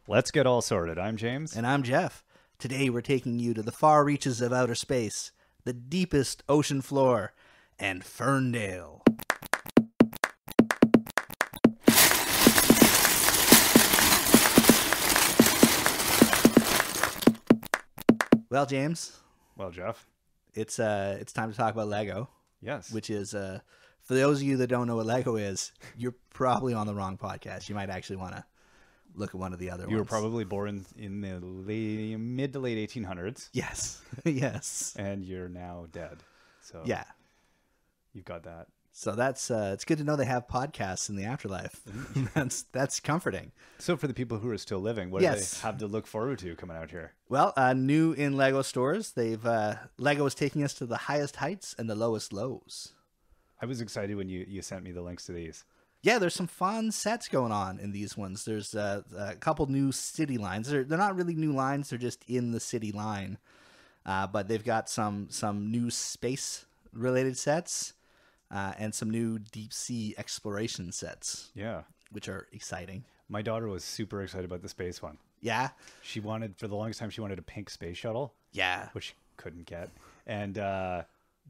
Let's get all sorted. I'm James. And I'm Jeff. Today we're taking you to the far reaches of outer space, the deepest ocean floor, and Ferndale. Well, James. Well, Jeff. It's time to talk about Lego. Yes. Which is, for those of you that don't know what Lego is, you're probably on the wrong podcast. You might actually want to look at one of the other ones. You were probably born in the mid to late 1800s. Yes. Yes. And you're now dead. So yeah, you've got that. So that's it's good to know they have podcasts in the afterlife. That's comforting. So for the people who are still living, what do they have to look forward to coming out here? Well, new in Lego stores, they've Lego is taking us to the highest heights and the lowest lows. I was excited when you sent me the links to these. Yeah, there's some fun sets going on in these ones. There's a couple new city lines. They're not really new lines. They're just in the city line. But they've got some new space-related sets and some new deep-sea exploration sets. Yeah. Which are exciting. My daughter was super excited about the space one. Yeah? She wanted, for the longest time, she wanted a pink space shuttle. Yeah. Which she couldn't get. And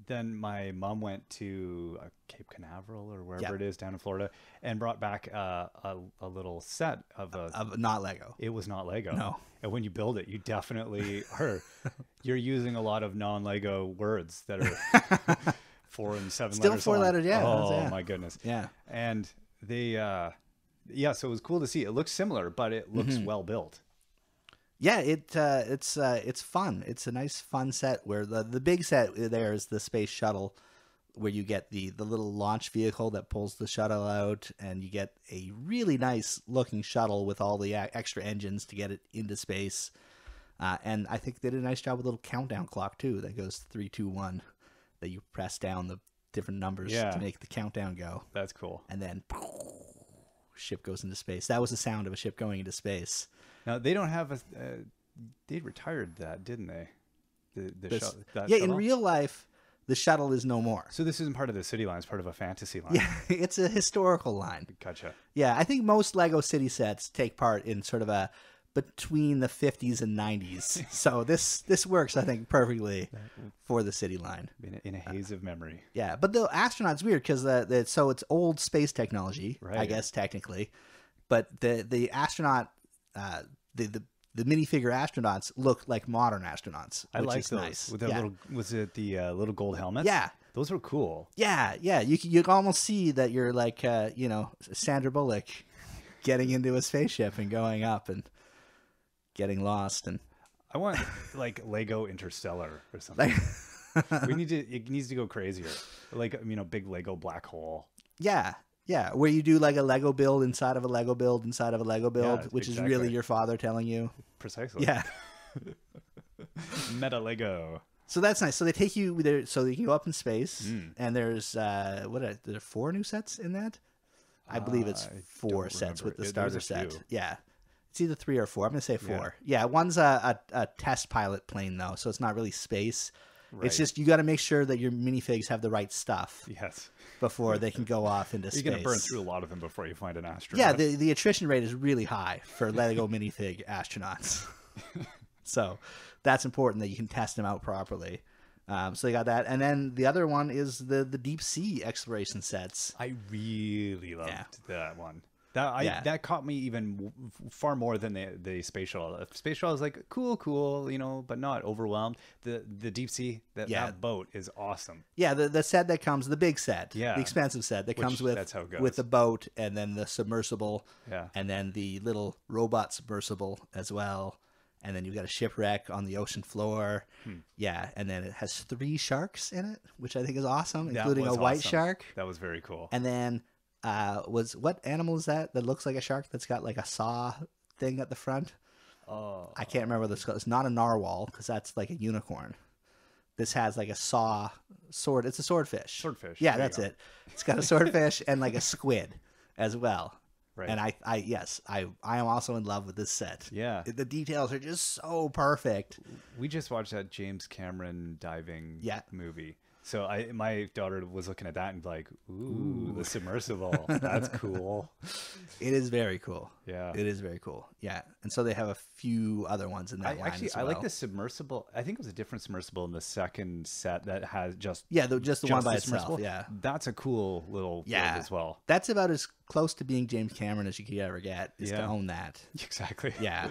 then my mom went to Cape Canaveral or wherever it is down in Florida and brought back a little set of not Lego. It was not Lego. No. And when you build it, you definitely are. You're using a lot of non-Lego words that are 4 and 7 Still letters. Still 4 letters, yeah. Oh my goodness. Yeah. And they, so it was cool to see. It looks similar, but it looks well built. Yeah, it's fun. It's a nice fun set where the big set there is the space shuttle, where you get the little launch vehicle that pulls the shuttle out, and you get a really nice looking shuttle with all the extra engines to get it into space. And I think they did a nice job with a little countdown clock too that goes 3, 2, 1, that you press down the different numbers to make the countdown go. That's cool. And then ship goes into space. That was the sound of a ship going into space. Now they don't have they retired that, didn't they? The shuttle. In real life, the shuttle is no more. So this isn't part of the city line; it's part of a fantasy line. Yeah, it's a historical line. Gotcha. Yeah, I think most Lego city sets take part in sort of a between the 50s and 90s. So this works, I think, perfectly for the city line. In a haze of memory. Yeah, but the astronaut's weird because so it's old space technology, right. I guess technically, but the astronaut. The minifigure astronauts look like modern astronauts. I like those. Nice. With the little, was it the little gold helmets? Yeah, those were cool. Yeah. You almost see that you're like Sandra Bullock getting into a spaceship and going up and getting lost. And I want like Lego Interstellar or something. It needs to go crazier. Like big Lego black hole. Yeah. Yeah, where you do like a Lego build inside of a Lego build inside of a Lego build, which is really your father telling you. Precisely. Yeah. Meta Lego. So that's nice. So they take you there, so you can go up in space, and there's there are 4 new sets in that. I believe it's 4 sets with the starter set. Yeah, it's either 3 or 4. I'm gonna say 4. Yeah, one's a test pilot plane though, so it's not really space. Right. It's just you got to make sure that your minifigs have the right stuff. Yes. Before they can go off into space. You're going to burn through a lot of them before you find an astronaut. Yeah, the attrition rate is really high for Lego minifig astronauts. So that's important that you can test them out properly. So you got that. And then the other one is the deep sea exploration sets. I really loved that one. That caught me even far more than the space shuttle. The space shuttle is like cool, but not overwhelmed. The deep sea, that boat is awesome. Yeah, the set that comes, the big set, the expensive set that comes with the boat and then the submersible, and then the little robot submersible as well. And then you've got a shipwreck on the ocean floor. Yeah, and then it has 3 sharks in it, which I think is awesome, including a white shark. That was very cool. And then what animal is that looks like a shark that's got like a saw thing at the front? Oh, I can't remember this. It's not a narwhal because that's like a unicorn. This has like a saw sword. It's a swordfish. Swordfish. Yeah, that's it. It's got a swordfish and like a squid as well. Right. And I am also in love with this set. Yeah. The details are just so perfect. We just watched that James Cameron diving movie. So my daughter was looking at that and like, ooh, the submersible. That's cool. It is very cool. Yeah. It is very cool. Yeah. And so they have a few other ones in that line Actually, as well. I like the submersible. I think it was a different submersible in the second set that has just just the one by itself. submersible. Yeah. That's a cool little build as well. That's about as close to being James Cameron as you could ever get, is to own that. Exactly. Yeah.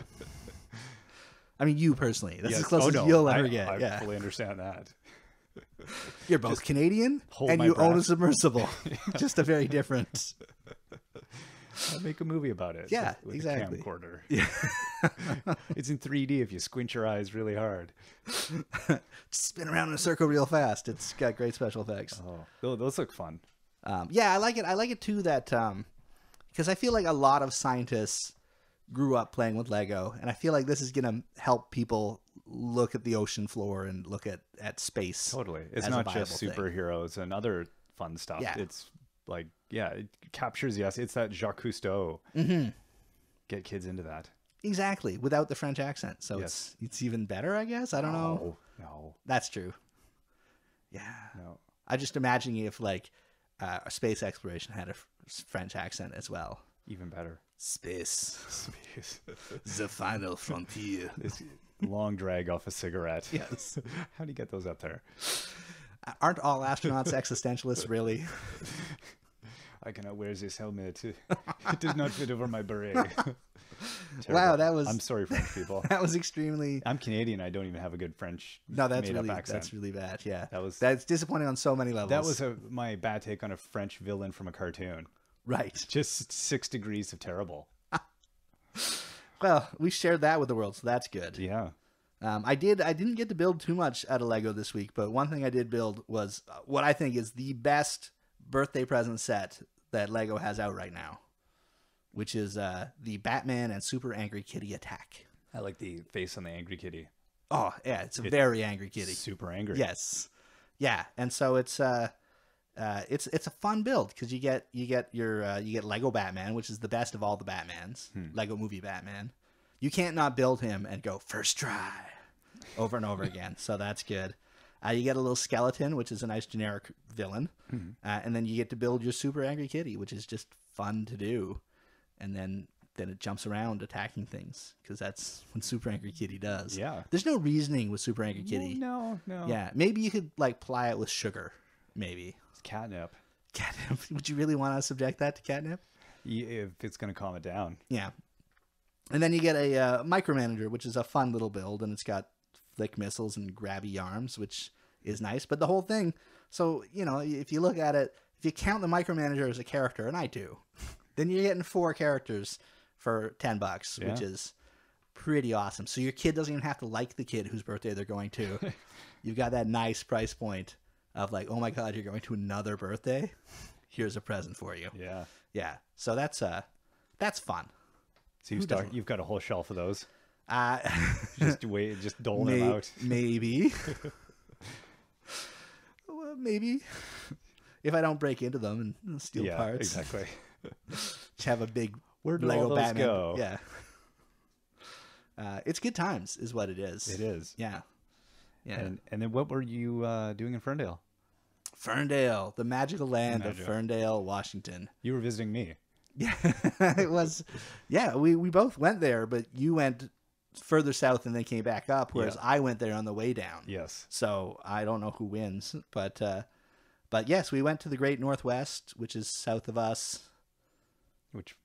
I mean, you personally. That's Yes. as close as you'll ever get. I fully understand that. You're both Canadian and you own a submersible. Just a very different. I'll make a movie about it. Yeah, with exactly. A camcorder. Yeah. It's in 3D if you squint your eyes really hard. Spin around in a circle real fast. It's got great special effects. Oh, those look fun. Yeah, I like it. I like it too that because I feel like a lot of scientists grew up playing with Lego, and I feel like this is going to help people look at the ocean floor and look at space. Totally. It's not just superheroes and other fun stuff. Yeah. It's like, it captures, it's that Jacques Cousteau. Mm-hmm. Get kids into that. Exactly, without the French accent. So it's even better, I guess. I don't know. No. That's true. Yeah. No. I just imagining if like a space exploration had a French accent as well. Even better. Space. The final frontier. This long drag off a cigarette. Yes. How do you get those up there? Aren't all astronauts existentialists, really? I cannot wear this helmet. It does not fit over my beret. Wow, that was... I'm sorry, French people. That was extremely... I'm Canadian. I don't even have a good French that's really bad, yeah. That's disappointing on so many levels. That was my bad take on a French villain from a cartoon. Right. Just 6 degrees of terrible. Well, we shared that with the world, so that's good. Yeah. I didn't get to build too much out of Lego this week, but one thing I did build was what I think is the best birthday present set that Lego has out right now, which is the Batman and Super Angry Kitty attack. I like the face on the angry kitty. Oh, yeah, it's a very angry kitty. Super angry. Yes. Yeah, and so it's a fun build because you get Lego Batman, which is the best of all the Batmans. Lego Movie Batman. You can't not build him and go first try over and over again. So that's good. You get a little skeleton, which is a nice generic villain, and then you get to build your Super Angry Kitty, which is just fun to do. And then it jumps around attacking things because that's what Super Angry Kitty does. Yeah. There's no reasoning with Super Angry Kitty. No. Yeah, maybe you could like ply it with sugar. Maybe. It's catnip. Catnip. Would you really want to subject that to catnip? If it's going to calm it down. Yeah. And then you get a micromanager, which is a fun little build, and it's got flick missiles and grabby arms, which is nice. But the whole thing, so, if you look at it, if you count the micromanager as a character, and I do, then you're getting 4 characters for $10, which is pretty awesome. So your kid doesn't even have to like the kid whose birthday they're going to. You've got that nice price point of like, oh my God, you're going to another birthday? Here's a present for you. Yeah. Yeah. So that's fun. So you've got a whole shelf of those. Just doling them out. Maybe. Well, maybe. If I don't break into them and steal parts. Exactly. Just have a big Where do Lego all those Batman. go? Yeah. It's good times is what it is. It is. Yeah. Yeah. And then what were you doing in Ferndale? Ferndale, the magical land of Ferndale, Washington. You were visiting me. Yeah, it was. Yeah, we both went there, but you went further south and then came back up, whereas I went there on the way down. Yes. So I don't know who wins, but yes, we went to the Great Northwest, which is south of us. Which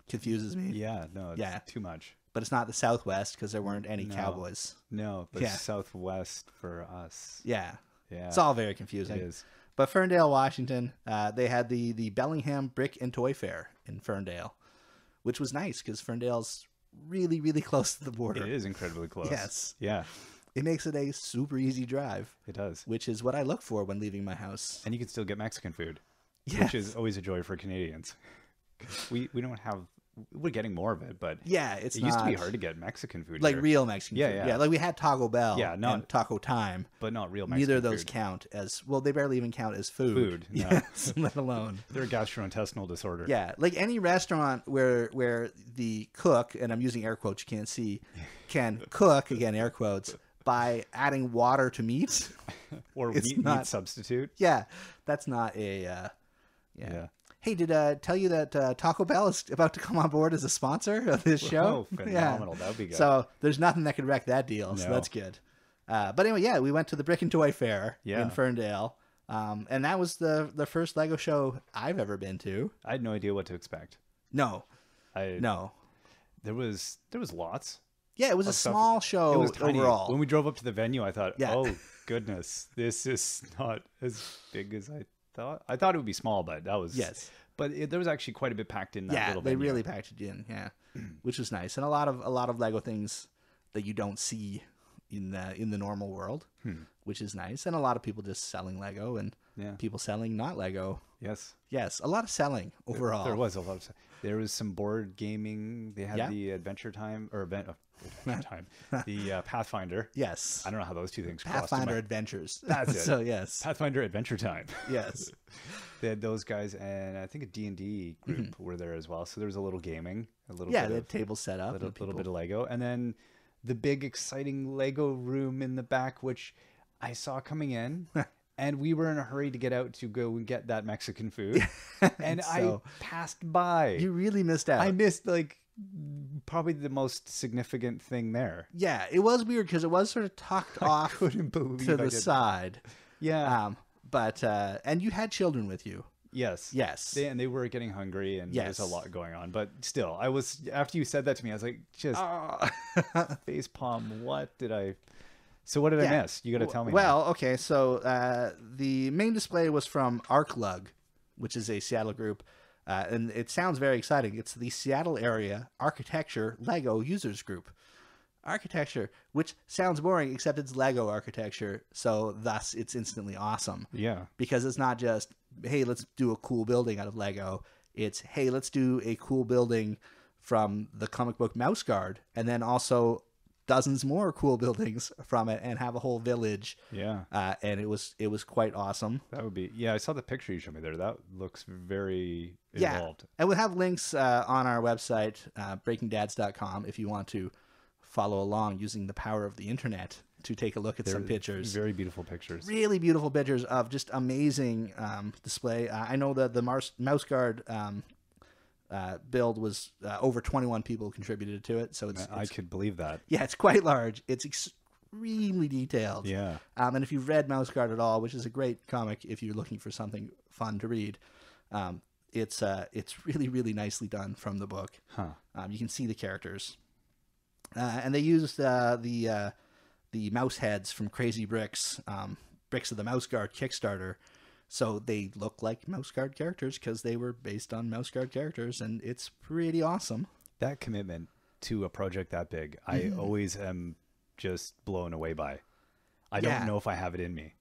confuses me. Yeah, no, it's too much. But it's not the Southwest because there weren't any cowboys. No, but Southwest for us. Yeah. Yeah. It's all very confusing. It is. But Ferndale, Washington, they had the Bellingham Brick and Toy Fair in Ferndale, which was nice because Ferndale's really, really close to the border. It is incredibly close. Yes. Yeah. It makes it a super easy drive. It does. Which is what I look for when leaving my house. And you can still get Mexican food, yes. which is always a joy for Canadians. We don't have... We're getting more of it, but it used to be hard to get Mexican food like here. Real Mexican food. Yeah, like we had Taco Bell and Taco Time. But not real Mexican Neither of those food. count as... Well, they barely even count as food. No. Yes, let alone. They're a gastrointestinal disorder. Yeah, like any restaurant where the cook, and I'm using air quotes you can't see, can cook, again, air quotes, by adding water to meat. Or It's meat not- substitute. Yeah, that's not a. Yeah. Hey, did I tell you that Taco Bell is about to come on board as a sponsor of this show? Oh, phenomenal. That would be good. So there's nothing that could wreck that deal. So No. that's good. But anyway, yeah, we went to the Brick and Toy Fair Yeah. in Ferndale. And that was the first Lego show I've ever been to. I had no idea what to expect. No. No. There was lots. Yeah, it was a stuff. small show It was tiny. overall. When we drove up to the venue, I thought, Yeah. oh, goodness, this is not as big as I thought. I thought it would be small, but that was... Yes. But there was actually quite a bit packed in that Yeah, little they venue. really packed it in, which was nice. And a lot of Lego things that you don't see in the normal world, which is nice. And a lot of people just selling Lego and people selling not Lego. Yes. Yes, a lot of selling overall. There was a lot of... There was some board gaming. They had the Adventure Time, the Pathfinder. Yes. I don't know how those two things crossed. Pathfinder Adventures. That's it. So, yes. Pathfinder Adventure Time. Yes. They had those guys, and I think a D&D group were there as well. So there was a little gaming, a little Yeah, bit they of had tables set up. little bit of Lego, and then the big exciting Lego room in the back, which I saw coming in. And we were in a hurry to get out to go and get that Mexican food. And So- I passed by. You really missed out. I missed probably the most significant thing there. Yeah, it was weird because it was sort of tucked off Couldn't believe to I the did. side. Yeah. But and you had children with you. Yes. Yes. They were getting hungry, and Yes. there's a lot going on. But still, I was, after you said that to me, I was like, just face palm. What did I... So what did I miss? You got to tell me. Well, okay, so the main display was from ArcLug, which is a Seattle group, and it sounds very exciting. It's the Seattle Area Architecture Lego Users Group. Architecture, which sounds boring, except it's Lego architecture, so thus it's instantly awesome. Yeah. Because it's not just, hey, let's do a cool building out of Lego. It's, hey, let's do a cool building from the comic book Mouse Guard, and then also dozens more cool buildings from it, and have a whole village. Yeah. And it was quite awesome. That would be... Yeah, I saw the picture you showed me there. That looks very involved. Yeah. And we'll have links on our website, breakingdads.com, if you want to follow along using the power of the internet to take a look at some pictures. Very beautiful pictures. Really beautiful pictures of just amazing display. I know that the Mouse Guard build was over 21 people contributed to it, so it's I could believe that. yeah, it's quite large. It's extremely detailed. Yeah. And if you've read Mouse Guard at all, which is a great comic if you're looking for something fun to read, it's really, really nicely done from the book. Huh. You can see the characters, and they used the mouse heads from Crazy Bricks, Bricks of the Mouse Guard Kickstarter. So they look like Mouse Guard characters because they were based on Mouse Guard characters, and it's pretty awesome. That commitment to a project that big, I always am just blown away by. I don't know if I have it in me.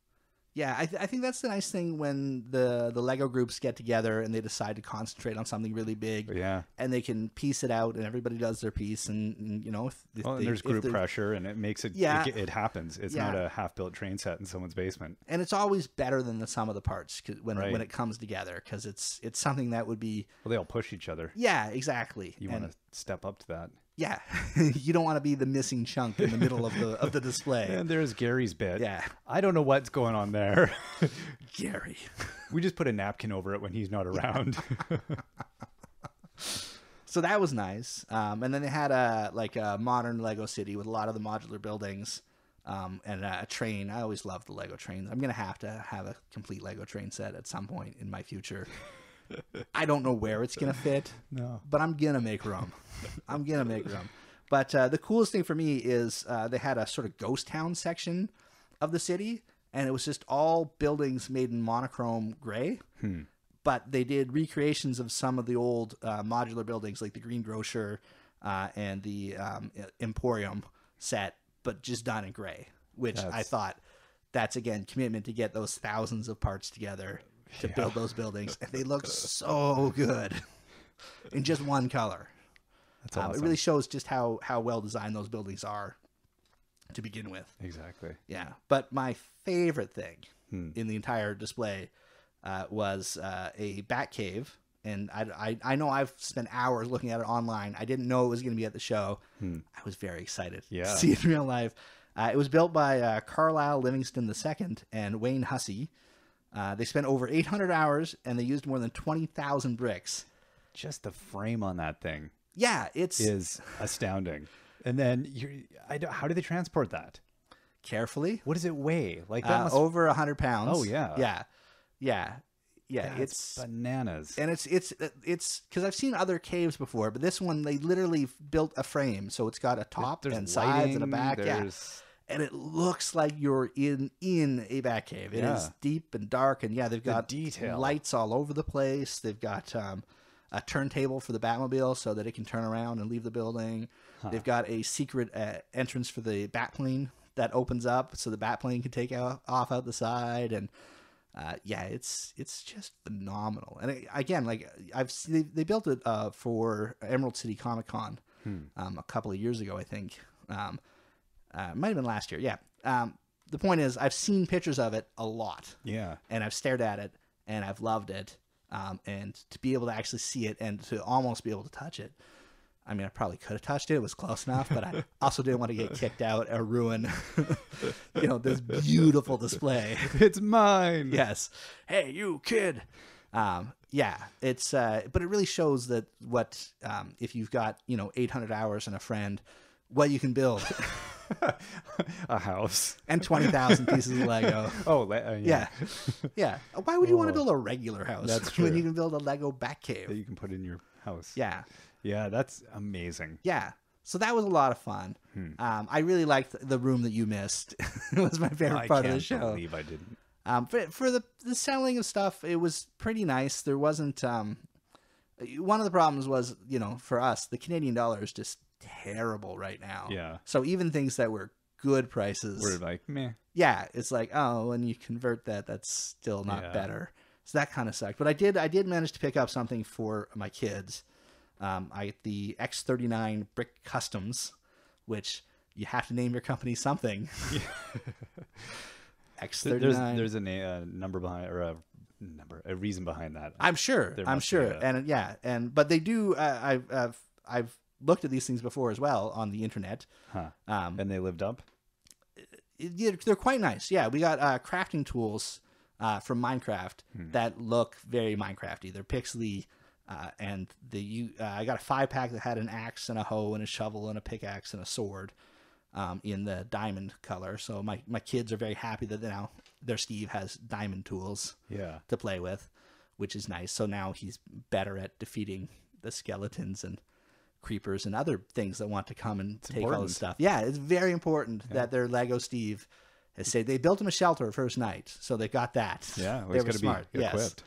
Yeah, I think that's the nice thing when the Lego groups get together and they decide to concentrate on something really big. Yeah. And they can piece it out, and everybody does their piece, and you know, if there's group pressure, and it makes it, it happens. It's not a half-built train set in someone's basement. And it's always better than the sum of the parts when it comes together, because it's something that would be... Well, they all push each other. Yeah, exactly. You want to step up to that. Yeah, you don't want to be the missing chunk in the middle of the display. And there's Gary's bit. Yeah. I don't know what's going on there. Gary. We just put a napkin over it when he's not around. So that was nice. And then they had a modern Lego city with a lot of the modular buildings, and a train. I always loved the Lego trains. I'm going to have a complete Lego train set at some point in my future. I don't know where it's going to fit, but I'm going to make room. But the coolest thing for me is they had a sort of ghost town section of the city, and it was just all buildings made in monochrome gray. But they did recreations of some of the old modular buildings, like the Greengrocer and the Emporium set, but just done in gray, which I thought that's, again, commitment to get those thousands of parts together to build those buildings. And they look so good in just one color. That's awesome. It really shows just how well designed those buildings are to begin with. Exactly. Yeah. But my favorite thing in the entire display was a bat cave. And I know I've spent hours looking at it online. I didn't know it was going to be at the show. I was very excited to see it in real life. It was built by Carlisle Livingston II and Wayne Hussey. They spent over 800 hours, and they used more than 20,000 bricks. Just the frame on that thing, yeah, is astounding. And then how do they transport that? Carefully. What does it weigh? Like that must... over 100 pounds. Oh yeah. Yeah. It's bananas. And it's because I've seen other caves before, but this one they literally built a frame, so it's got a top and sides and a back. Yeah, and it looks like you're in a bat cave. It is deep and dark, and they've got detail, lights all over the place. They've got a turntable for the Batmobile so that it can turn around and leave the building. They've got a secret entrance for the Batplane that opens up so the Batplane can take off out the side. And it's just phenomenal. And again, like they built it for Emerald City Comic Con a couple of years ago, I think. Might have been last year. Yeah. The point is, I've seen pictures of it a lot. Yeah. And I've stared at it, and I've loved it. And to be able to actually see it and to almost be able to touch it. I mean, I probably could have touched it. It was close enough, but I also didn't want to get kicked out or ruin, this beautiful display. It's mine. Yes. Hey, you kid. It's, but it really shows that if you've got, 800 hours and a friend, what you can build. A house. And 20,000 pieces of Lego. Oh, yeah. Yeah. Why would you want to build a regular house? That's true. When you can build a Lego Batcave that you can put in your house. Yeah. Yeah, that's amazing. Yeah. So that was a lot of fun. I really liked the room that you missed. It was my favorite part of the show. I can't believe I didn't. For the selling of stuff, it was pretty nice. There wasn't... one of the problems was, for us, the Canadian dollar is just terrible right now. Yeah. So even things that were good prices... We're like, meh. Yeah. It's like, oh, when you convert that, that's still not better. So that kind of sucked. But I did manage to pick up something for my kids. The X39 Brick Customs, which you have to name your company something. X39. There's a number behind, or a reason behind that. I'm sure. But they do. I've looked at these things before as well on the internet. And they lived up. They're quite nice. Yeah, we got crafting tools from Minecraft that look very Minecrafty. They're pixely. And I got a 5-pack that had an axe and a hoe and a shovel and a pickaxe and a sword in the diamond color. So my kids are very happy that now their Steve has diamond tools to play with, which is nice. So now he's better at defeating the skeletons and creepers and other things that want to come and take all this stuff. Yeah, it's very important that their Lego Steve has said they built him a shelter first night. So they got that. Yeah, they were smart. Be equipped.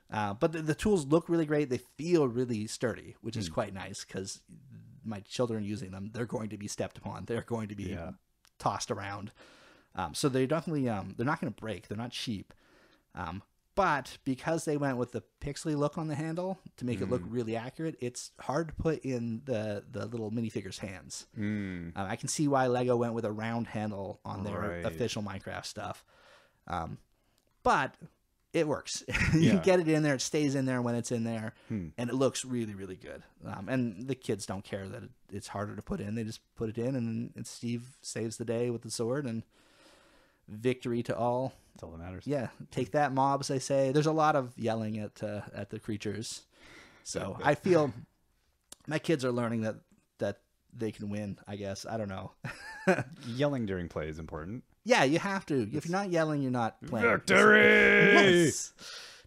But the tools look really great. They feel really sturdy, which is quite nice because my children using them, they're going to be stepped upon. They're going to be tossed around. So they're definitely, they're not going to break. They're not cheap. But because they went with the pixely look on the handle to make it look really accurate, it's hard to put in the little minifigures' hands. I can see why Lego went with a round handle on their official Minecraft stuff. But it works. You get it in there, it stays in there when it's in there, and it looks really, really good. And the kids don't care that it's harder to put in. They just put it in, and Steve saves the day with the sword, and victory to all. That's all that matters. Yeah, take that, mobs, they say. There's a lot of yelling at the creatures. So I feel my kids are learning that they can win, I guess. I don't know. Yelling during play is important. Yeah, you have to. If you're not yelling, you're not playing. Victory! Yes!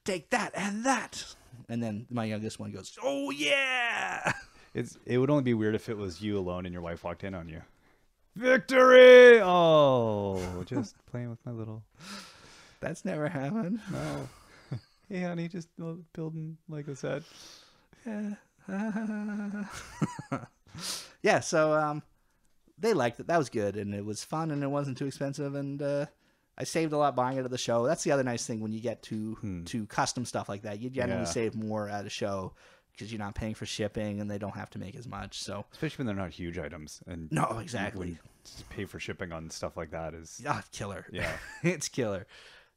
Take that and that. And then my youngest one goes, oh, yeah! It would only be weird if it was you alone and your wife walked in on you. Victory! Oh, just playing with my little... That's never happened. No. Hey, honey, just building Lego set. Yeah. Yeah, so... they liked it. That was good, and it was fun, and it wasn't too expensive, and I saved a lot buying it at the show. That's the other nice thing when you get to custom stuff like that. You generally save more at a show because you're not paying for shipping, and they don't have to make as much. So especially when they're not huge items. And no, exactly. To pay for shipping on stuff like that is killer. Yeah, it's killer.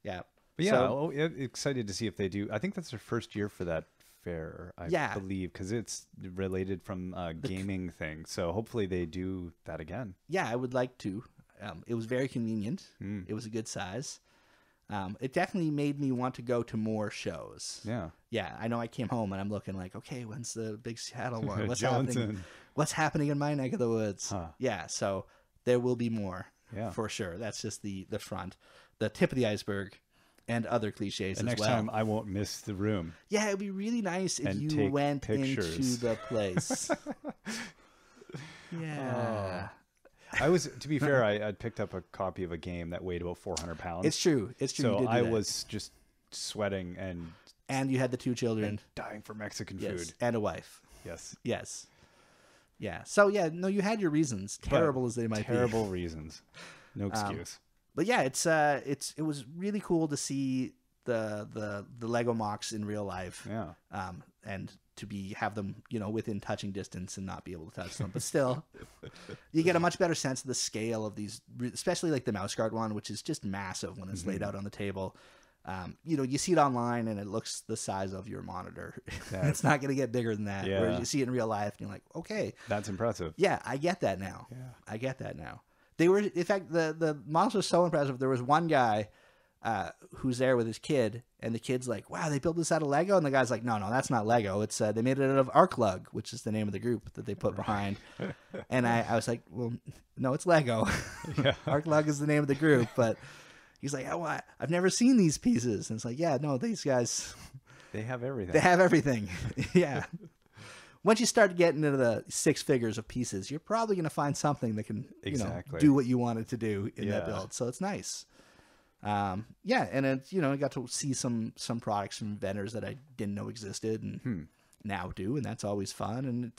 Yeah. But yeah, excited to see if they do. I think that's their first year for that fair, I believe, because it's related from a gaming thing. So hopefully they do that again. Yeah, I would like to. It was very convenient. It was a good size. It definitely made me want to go to more shows. Yeah. Yeah, I know I came home and I'm looking like, okay, when's the big Seattle one? What's happening? What's happening in my neck of the woods? Huh. Yeah, so there will be more. Yeah. For sure. That's just the front. The tip of the iceberg and other cliches the as well. next time I won't miss the room. Yeah, it'd be really nice if you went into the place. Yeah. I was, to be fair, I picked up a copy of a game that weighed about 400 pounds. It's true. It's true. So I was just sweating and you had the 2 children. And dying for Mexican food. And a wife. Yes. Yes. Yeah. So yeah, no, you had your reasons, terrible as they might be. Terrible reasons. No excuse. But yeah, it was really cool to see the Lego MOCs in real life. Yeah. And to have them, within touching distance and not be able to touch them. But still, you get a much better sense of the scale of these, especially like the mouse guard one, which is just massive when it's laid out on the table. You see it online and it looks the size of your monitor. It's not going to get bigger than that. Yeah. Whereas you see it in real life and you're like, okay. That's impressive. Yeah, I get that now. Yeah. I get that now. They were, in fact, the models were so impressive. There was one guy who's there with his kid, and the kid's like, wow, they built this out of Lego? And the guy's like, no, that's not Lego. It's they made it out of Arc Lug, which is the name of the group that they put behind. And I was like, well, no, it's Lego. Yeah. Arc Lug is the name of the group, but he's like, oh, I've never seen these pieces. And it's like, yeah, no, these guys, they have everything. They have everything. Yeah. Once you start getting into the 6 figures of pieces, you're probably going to find something that can do what you want it to do in that build. So it's nice. Yeah, and it, I got to see some products from vendors that I didn't know existed and now do, and that's always fun. And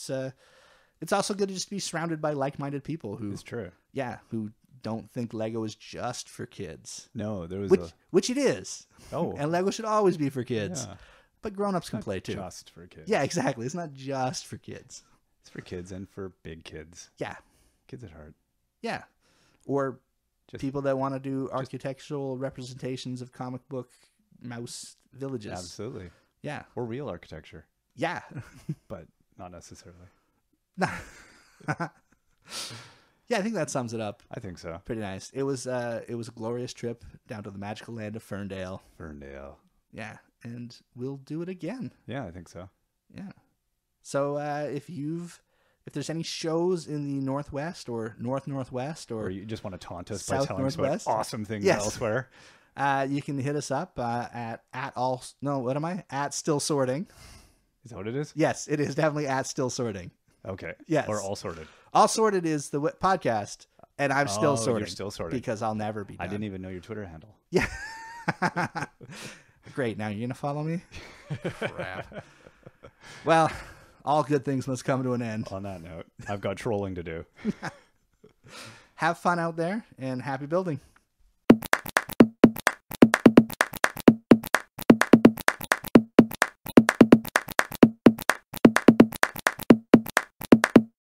it's also good to just be surrounded by like-minded people who, it's true. Yeah, who don't think Lego is just for kids. No, there was which it is. Oh, and Lego should always be for kids. Yeah. But grown-ups can play too. Just for kids. Yeah, exactly. It's not just for kids. It's for kids and for big kids. Yeah. Kids at heart. Yeah. Or people that want to do architectural representations of comic book mouse villages. Absolutely. Yeah. Or real architecture. Yeah. But not necessarily. Yeah, I think that sums it up. I think so. Pretty nice. It was a glorious trip down to the magical land of Ferndale. Yeah. And we'll do it again. Yeah, I think so. Yeah. So if there's any shows in the Northwest or Northwest or you just want to taunt us South by telling us about awesome things elsewhere, you can hit us up at Still Sorting. Is that what it is? Yes, it is definitely at Still Sorting. Okay. Yes. Or All Sorted. All Sorted is the podcast, and I'm still sorting. You're still sorting because I'll never be done. I didn't even know your Twitter handle. Yeah. Great. Now you're going to follow me? Crap. Well, all good things must come to an end. On that note, I've got trolling to do. Have fun out there and happy building.